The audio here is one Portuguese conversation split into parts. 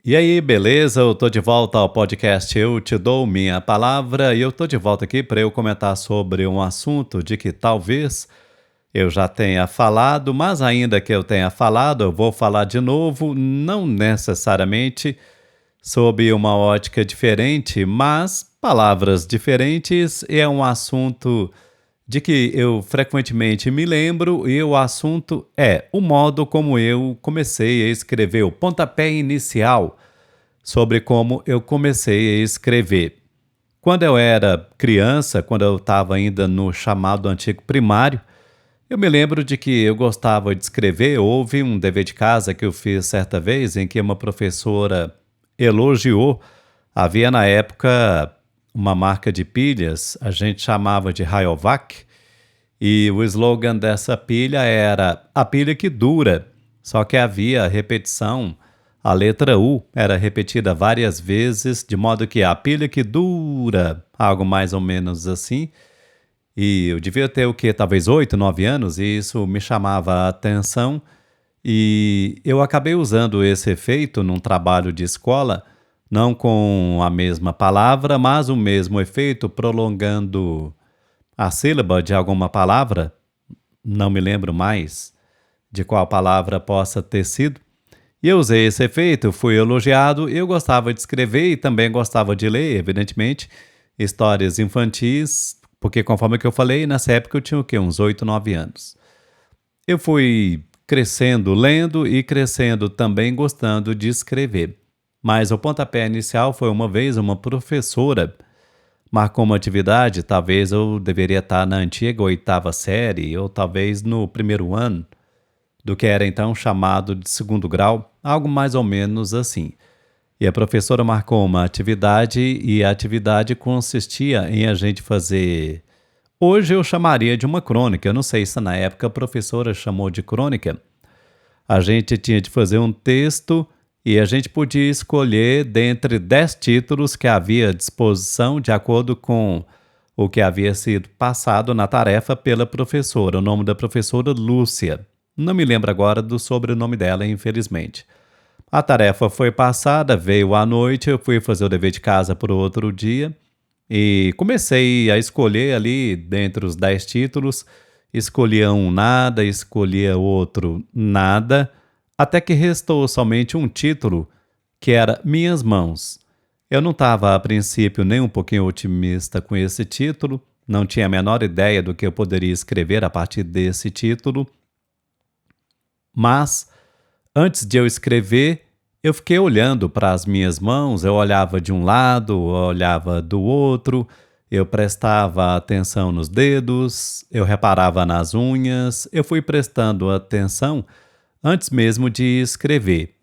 E aí, beleza? Eu tô de volta ao podcast Eu Te Dou Minha Palavra e eu tô de volta aqui para eu comentar sobre um assunto de que talvez eu já tenha falado, mas ainda que eu tenha falado, eu vou falar de novo, não necessariamente sob uma ótica diferente, mas palavras diferentes é um assunto de que eu frequentemente me lembro e o assunto é o modo como eu comecei a escrever, o pontapé inicial sobre como eu comecei a escrever. Quando eu era criança, quando eu estava ainda no chamado antigo primário, eu me lembro de que eu gostava de escrever. Houve um dever de casa que eu fiz certa vez em que uma professora elogiou. Havia na época uma marca de pilhas, a gente chamava de Rayovac, e o slogan dessa pilha era a pilha que dura. Só que havia repetição, a letra U era repetida várias vezes, de modo que a pilha que dura, algo mais ou menos assim. E eu devia ter o quê? Talvez 8, 9 anos, e isso me chamava a atenção. E eu acabei usando esse efeito num trabalho de escola, não com a mesma palavra, mas o mesmo efeito, prolongando a sílaba de alguma palavra, não me lembro mais de qual palavra possa ter sido. E eu usei esse efeito, fui elogiado, eu gostava de escrever e também gostava de ler, evidentemente, histórias infantis, porque conforme que eu falei, nessa época eu tinha o quê? Uns 8, 9 anos. Eu fui crescendo lendo e crescendo também gostando de escrever. Mas o pontapé inicial foi uma vez uma professora marcou uma atividade, talvez eu deveria estar na antiga oitava série, ou talvez no primeiro ano, do que era então chamado de segundo grau, algo mais ou menos assim. E a professora marcou uma atividade e a atividade consistia em a gente fazer. Hoje eu chamaria de uma crônica, eu não sei se na época a professora chamou de crônica. A gente tinha de fazer um texto e a gente podia escolher dentre 10 títulos que havia à disposição de acordo com o que havia sido passado na tarefa pela professora. O nome da professora, Lúcia. Não me lembro agora do sobrenome dela, infelizmente. A tarefa foi passada, veio à noite, eu fui fazer o dever de casa para o outro dia e comecei a escolher ali, dentre os 10 títulos, escolhia um nada, escolhia outro nada, até que restou somente um título, que era Minhas Mãos. Eu não estava, a princípio, nem um pouquinho otimista com esse título, não tinha a menor ideia do que eu poderia escrever a partir desse título, mas antes de eu escrever, eu fiquei olhando para as minhas mãos, eu olhava de um lado, eu olhava do outro, eu prestava atenção nos dedos, eu reparava nas unhas, eu fui prestando atenção antes mesmo de escrever.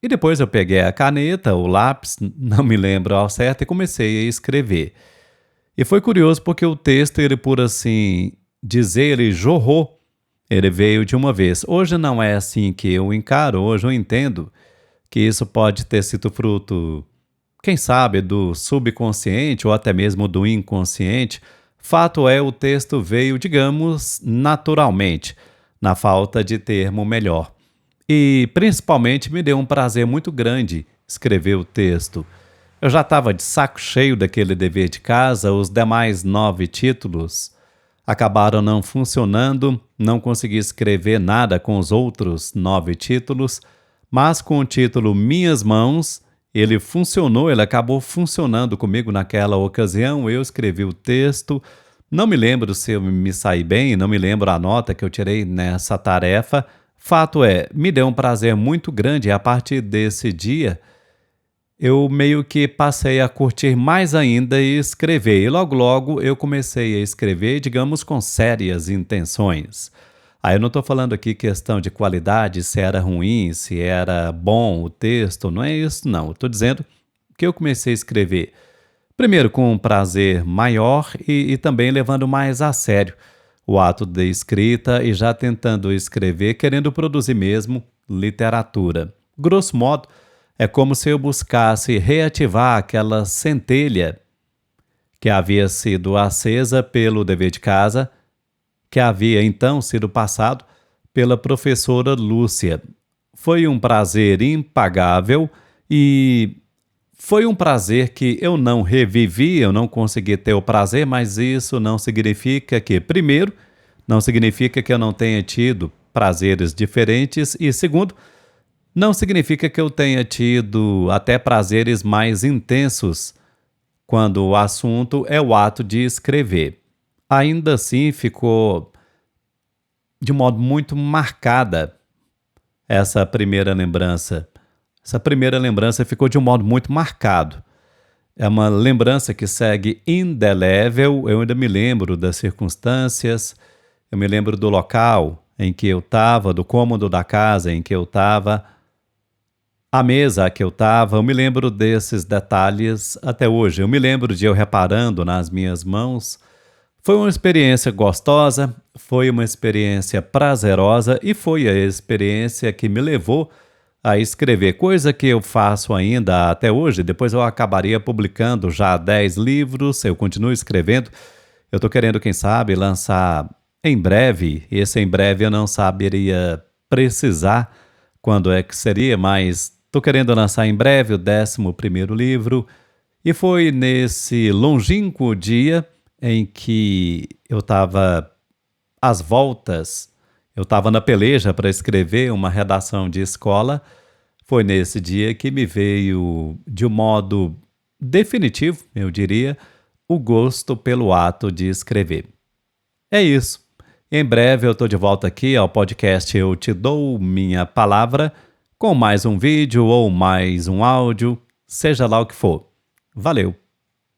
E depois eu peguei a caneta, o lápis, não me lembro ao certo, e comecei a escrever. E foi curioso porque o texto, ele por assim dizer, ele jorrou, ele veio de uma vez. Hoje não é assim que eu encaro, hoje eu entendo que isso pode ter sido fruto, quem sabe, do subconsciente ou até mesmo do inconsciente. Fato é, o texto veio, digamos, naturalmente, na falta de termo melhor. E principalmente me deu um prazer muito grande escrever o texto. Eu já estava de saco cheio daquele dever de casa, os demais 9 títulos acabaram não funcionando, não consegui escrever nada com os outros 9 títulos, mas com o título Minhas Mãos, ele funcionou, ele acabou funcionando comigo naquela ocasião, eu escrevi o texto, não me lembro se eu me saí bem, não me lembro a nota que eu tirei nessa tarefa, fato é, me deu um prazer muito grande e a partir desse dia eu meio que passei a curtir mais ainda e escrever. E logo logo eu comecei a escrever, digamos, com sérias intenções. Aí eu não estou falando aqui questão de qualidade, se era ruim, se era bom o texto, não é isso não. Estou dizendo que eu comecei a escrever, primeiro com um prazer maior e também levando mais a sério o ato de escrita e já tentando escrever, querendo produzir mesmo literatura. Grosso modo, é como se eu buscasse reativar aquela centelha que havia sido acesa pelo dever de casa, que havia então sido passado pela professora Lúcia. Foi um prazer impagável E foi um prazer que eu não revivi, eu não consegui ter o prazer, mas isso não significa que, primeiro, não significa que eu não tenha tido prazeres diferentes, e segundo, não significa que eu tenha tido até prazeres mais intensos quando o assunto é o ato de escrever. Ainda assim, ficou de modo muito marcada essa primeira lembrança. Essa primeira lembrança ficou de um modo muito marcado. É uma lembrança que segue indelével. Eu ainda me lembro das circunstâncias, eu me lembro do local em que eu estava, do cômodo da casa em que eu estava, a mesa que eu estava. Eu me lembro desses detalhes até hoje. Eu me lembro de eu reparando nas minhas mãos. Foi uma experiência gostosa, foi uma experiência prazerosa e foi a experiência que me levou a escrever, coisa que eu faço ainda até hoje. Depois eu acabaria publicando já 10 livros, eu continuo escrevendo. Eu estou querendo, quem sabe, lançar em breve. Esse em breve eu não saberia precisar quando é que seria, mas estou querendo lançar em breve o 11º livro. E foi nesse longínquo dia em que eu estava às voltas, eu estava na peleja para escrever uma redação de escola. Foi nesse dia que me veio, de um modo definitivo, eu diria, o gosto pelo ato de escrever. É isso. Em breve eu estou de volta aqui ao podcast Eu Te Dou Minha Palavra, com mais um vídeo ou mais um áudio, seja lá o que for. Valeu!